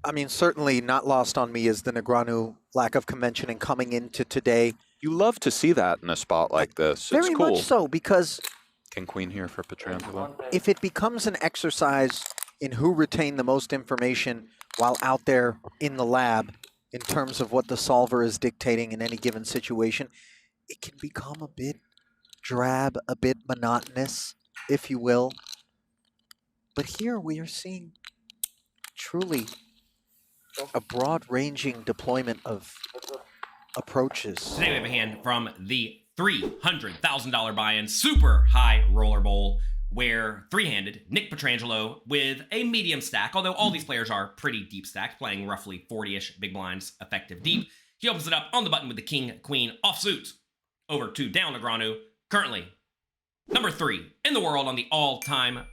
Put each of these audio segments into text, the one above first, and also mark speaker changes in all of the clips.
Speaker 1: I mean, certainly not lost on me is the Negreanu lack of convention and coming into today.
Speaker 2: You love to see that in a spot like this. It's
Speaker 1: Very
Speaker 2: cool.
Speaker 1: much so, because
Speaker 2: King Queen here for Petrangelo.
Speaker 1: if it becomes an exercise in who retained the most information while out there in the lab, in terms of what the solver is dictating in any given situation, it can become a bit drab, a bit monotonous, if you will. But here we are seeing truly a broad-ranging deployment of approaches.
Speaker 3: Today we have a hand from the $300,000 buy-in super high roller bowl, where three-handed Nick Petrangelo with a medium stack, although all these players are pretty deep stacked, playing roughly 40-ish big blinds effective deep. He opens it up on the button with the king, queen offsuit. Over to down Negreanu, currently number 3 in the world on the all-time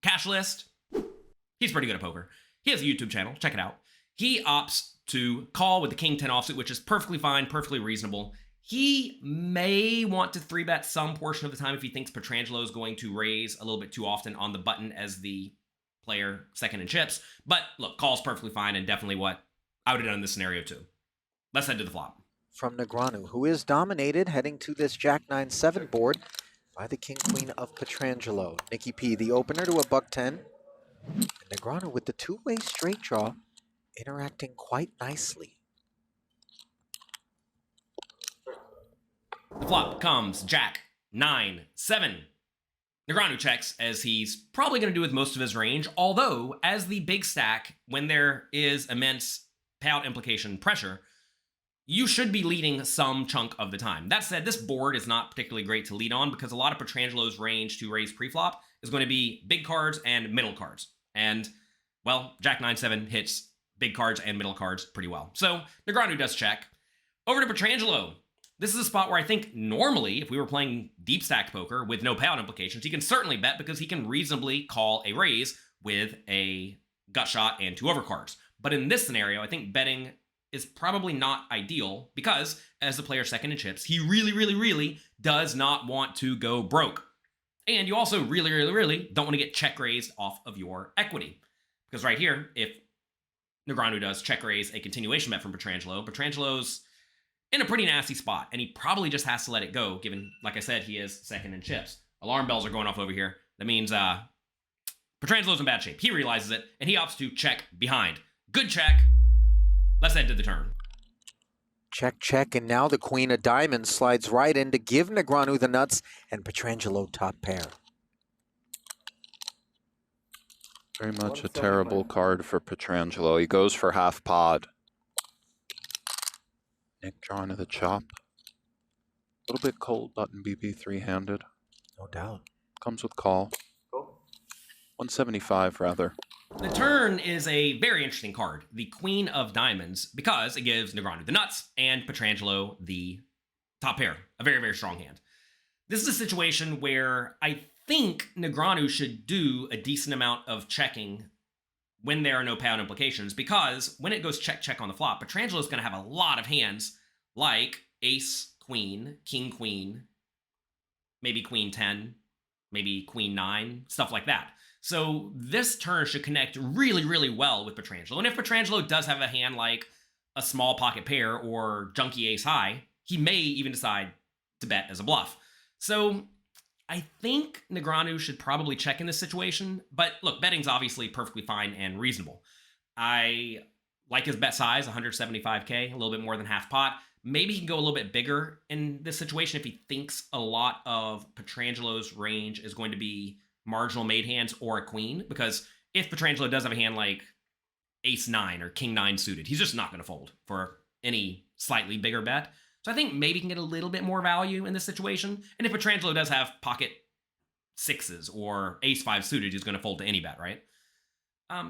Speaker 3: cash list. He's pretty good at poker. He has a YouTube channel, check it out. He opts to call with the king 10 offsuit, which is perfectly fine, perfectly reasonable. He may want to 3-bet some portion of the time if he thinks Petrangelo is going to raise a little bit too often on the button as the player second in chips. But look, call's perfectly fine and definitely what I would have done in this scenario too. Let's head to the flop.
Speaker 1: From Negreanu, who is dominated heading to this Jack 9-7 board by the king queen of Petrangelo. Nicky P, the opener, to a buck 10. And Negreanu with the two-way straight draw, interacting quite nicely.
Speaker 3: The flop comes Jack 9-7. Negreanu checks, as he's probably going to do with most of his range, although as the big stack, when there is immense payout implication pressure, you should be leading some chunk of the time. That said, this board is not particularly great to lead on because a lot of Petrangelo's range to raise preflop is going to be big cards and middle cards. And, well, Jack 9-7 hits big cards and middle cards pretty well. So Negreanu does check. Over to Petrangelo. This is a spot where I think normally, if we were playing deep stacked poker with no payout implications, he can certainly bet because he can reasonably call a raise with a gut shot and 2 overcards. But in this scenario, I think betting is probably not ideal because, as the player second in chips, he really does not want to go broke. And you also really don't want to get check raised off of your equity. Because right here, if Negreanu does check raise a continuation bet from Petrangelo, Petrangelo's in a pretty nasty spot, and he probably just has to let it go, given, like I said, he is second in chips. Alarm bells are going off over here. That means Petrangelo's in bad shape. He realizes it, and he opts to check behind. Good check. Let's head to the turn.
Speaker 1: Check, check, and now the queen of diamonds slides right in to give Negreanu the nuts, and Petrangelo top pair.
Speaker 2: Very much a terrible card for Petrangelo. He goes for half pod. Nick drawing to the chop. A little bit cold button BB three-handed.
Speaker 1: No doubt.
Speaker 2: Comes with call. 175 rather.
Speaker 3: The turn is a very interesting card, the Queen of Diamonds, because it gives Negreanu the nuts and Petrangelo the top pair. A very strong hand. This is a situation where I think Negreanu should do a decent amount of checking when there are no payout implications, because when it goes check on the flop, Petrangelo is going to have a lot of hands like ace, queen, king, queen, maybe queen 10, maybe queen 9, stuff like that. So this turn should connect really well with Petrangelo. And if Petrangelo does have a hand like a small pocket pair or junky ace high, he may even decide to bet as a bluff. So I think Negreanu should probably check in this situation, but look, betting's obviously perfectly fine and reasonable. I like his bet size, 175K, a little bit more than half pot. Maybe he can go a little bit bigger in this situation if he thinks a lot of Petrangelo's range is going to be marginal made hands or a queen, because if Petrangelo does have a hand like ace 9 or king 9 suited, he's just not going to fold for any slightly bigger bet. So I think maybe he can get a little bit more value in this situation. And if Petrangelo does have pocket 6s or ace 5 suited, he's going to fold to any bet, right?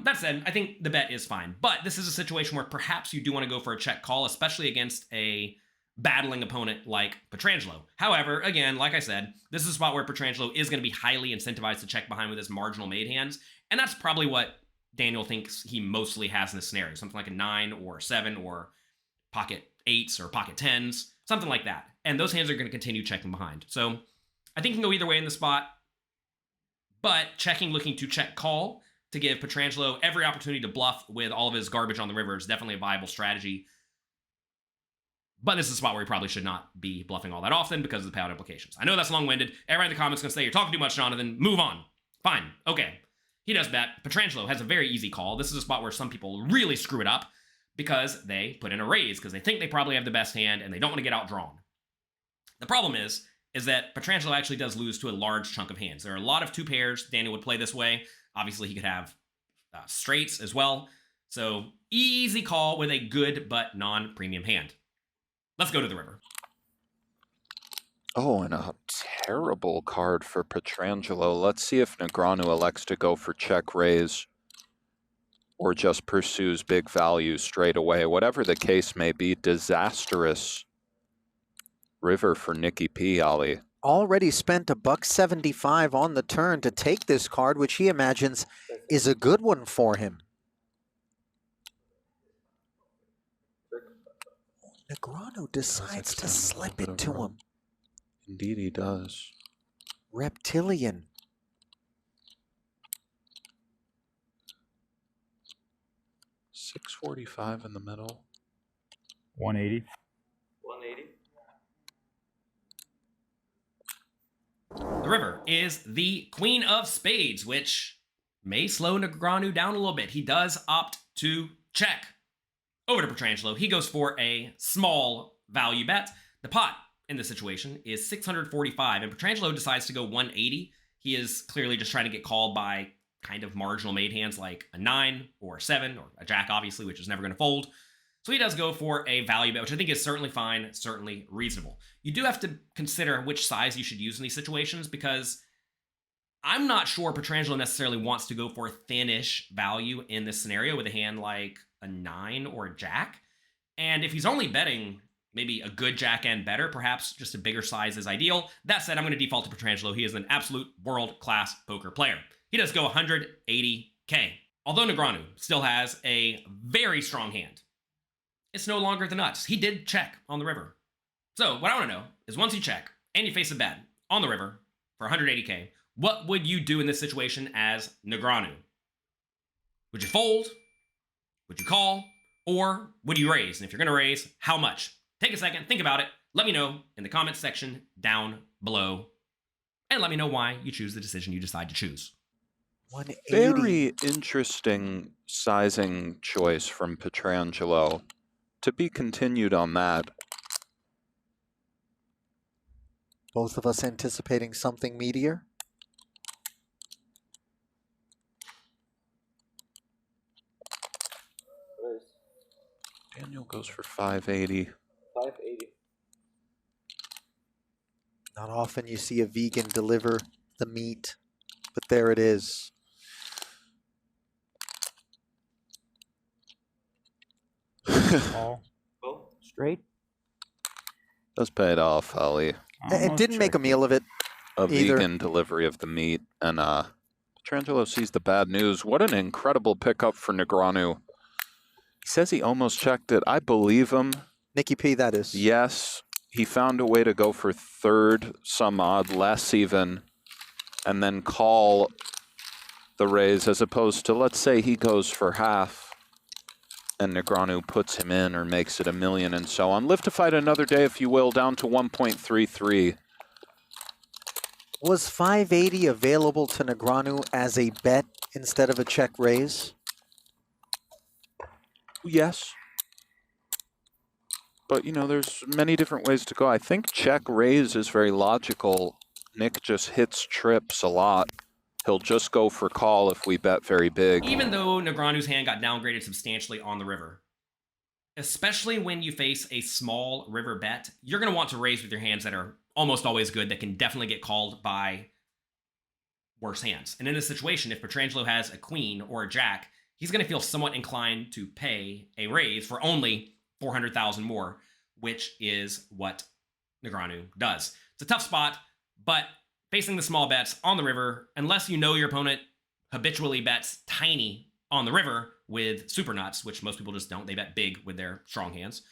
Speaker 3: That said, I think the bet is fine. But this is a situation where perhaps you do want to go for a check call, especially against a battling opponent like Petrangelo. However, again, like I said, this is a spot where Petrangelo is going to be highly incentivized to check behind with his marginal made hands. And that's probably what Daniel thinks he mostly has in this scenario. Something like a 9 or 7 or pocket 8s or pocket 10s, something like that. And those hands are going to continue checking behind. So I think you can go either way in the spot. But checking, looking to check call, to give Petrangelo every opportunity to bluff with all of his garbage on the river is definitely a viable strategy. But this is a spot where he probably should not be bluffing all that often because of the payout implications. I know that's long-winded. Everybody in the comments is going to say, you're talking too much, Jonathan. Move on. Fine. Okay. He does bet. Petrangelo has a very easy call. This is a spot where some people really screw it up because they put in a raise because they think they probably have the best hand and they don't want to get outdrawn. The problem is that Petrangelo actually does lose to a large chunk of hands. There are a lot of two pairs Daniel would play this way. Obviously, he could have straights as well. So easy call with a good but non-premium hand. Let's go to the river.
Speaker 2: Oh, and a terrible card for Petrangelo. Let's see if Negreanu elects to go for check raise or just pursues big value straight away. Whatever the case may be, disastrous river for Nicky P, Ali.
Speaker 1: Already spent $1.75 on the turn to take this card, which he imagines is a good one for him. Negreanu decides to slip it to him.
Speaker 2: Indeed he does.
Speaker 1: Reptilian.
Speaker 2: $6.45 in the middle.
Speaker 4: 180.
Speaker 5: 180.
Speaker 3: The river is the Queen of Spades, which may slow Negreanu down a little bit. He does opt to check. Over to Petrangelo. He goes for a small value bet. The pot in this situation is 645, and Petrangelo decides to go 180. He is clearly just trying to get called by kind of marginal made hands like a 9 or a 7 or a jack, obviously, which is never going to fold. So he does go for a value bet, which I think is certainly fine, certainly reasonable. You do have to consider which size you should use in these situations because I'm not sure Petrangelo necessarily wants to go for a thinnish value in this scenario with a hand like a 9 or a jack. And if he's only betting maybe a good jack and better, perhaps just a bigger size is ideal. That said, I'm going to default to Petrangelo. He is an absolute world-class poker player. He does go 180K. Although Negreanu still has a very strong hand, it's no longer the nuts. He did check on the river. So what I want to know is once you check and you face a bet on the river for 180K, what would you do in this situation as Negreanu? Would you fold? Would you call? Or would you raise? And if you're going to raise, how much? Take a second, think about it. Let me know in the comments section down below. And let me know why you choose the decision you decide to choose.
Speaker 1: 180.
Speaker 2: Very interesting sizing choice from Petrangelo. To be continued on that.
Speaker 1: Both of us anticipating something meatier.
Speaker 2: Daniel goes for 580.
Speaker 5: 580.
Speaker 1: Not often you see a vegan deliver the meat, but there it is.
Speaker 4: All
Speaker 5: Straight.
Speaker 2: Does pay it off, Ali.
Speaker 1: It didn't make a meal of it.
Speaker 2: A
Speaker 1: Either.
Speaker 2: vegan delivery of the meat. And Petrangelo sees the bad news. What an incredible pickup for Negreanu. He says he almost checked it. I believe him.
Speaker 1: Nicky P, that is.
Speaker 2: Yes, he found a way to go for third, some odd, less even, and then call the raise as opposed to, let's say he goes for half and Negreanu puts him in or makes it $1 million and so on. Live to fight another day, if you will, down to 1.33.
Speaker 1: Was 580 available to Negreanu as a bet instead of a check raise?
Speaker 2: Yes. But, you know, there's many different ways to go. I think check raise is very logical. Nick just hits trips a lot. He'll just go for call if we bet very big.
Speaker 3: Even though Negreanu's hand got downgraded substantially on the river, especially when you face a small river bet, you're going to want to raise with your hands that are almost always good, that can definitely get called by worse hands. And in this situation, if Petrangelo has a queen or a jack, he's going to feel somewhat inclined to pay a raise for only 400,000 more, which is what Negreanu does. It's a tough spot, but facing the small bets on the river, unless you know your opponent habitually bets tiny on the river with super nuts, which most people just don't. They bet big with their strong hands.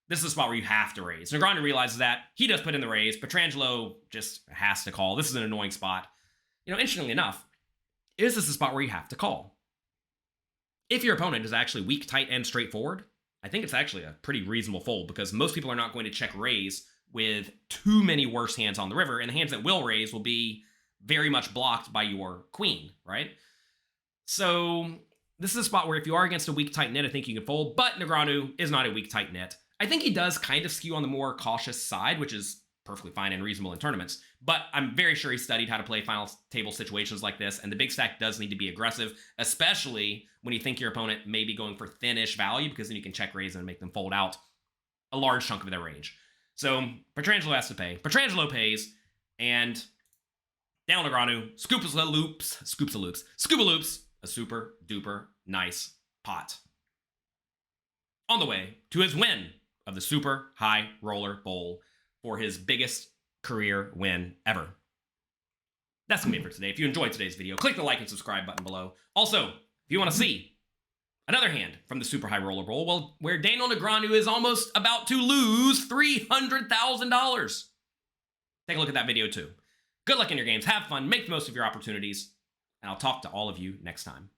Speaker 3: This is a spot where you have to raise. Negreanu realizes that. He does put in the raise. Petrangelo just has to call. This is an annoying spot. You know, interestingly enough, is this a spot where you have to call? If your opponent is actually weak, tight, and straightforward, I think it's actually a pretty reasonable fold because most people are not going to check raise with too many worse hands on the river, and the hands that will raise will be very much blocked by your queen, right? So this is a spot where if you are against a weak, tight net, I think you can fold, but Negreanu is not a weak, tight net. I think he does kind of skew on the more cautious side, which is perfectly fine and reasonable in tournaments, but I'm very sure he studied how to play final table situations like this, and the big stack does need to be aggressive, especially when you think your opponent may be going for thin-ish value, because then you can check raise and make them fold out a large chunk of their range. So Petrangelo has to pay. Petrangelo pays, and down Negreanu, scuba loops, a super duper nice pot. On the way to his win of the Super High Roller Bowl for his biggest career win ever. That's gonna be it for today. If you enjoyed today's video, click the like and subscribe button below. Also, if you want to see another hand from the Super High Roller Bowl, well, where Daniel Negreanu is almost about to lose $300,000. Take a look at that video too. Good luck in your games, have fun, make the most of your opportunities, and I'll talk to all of you next time.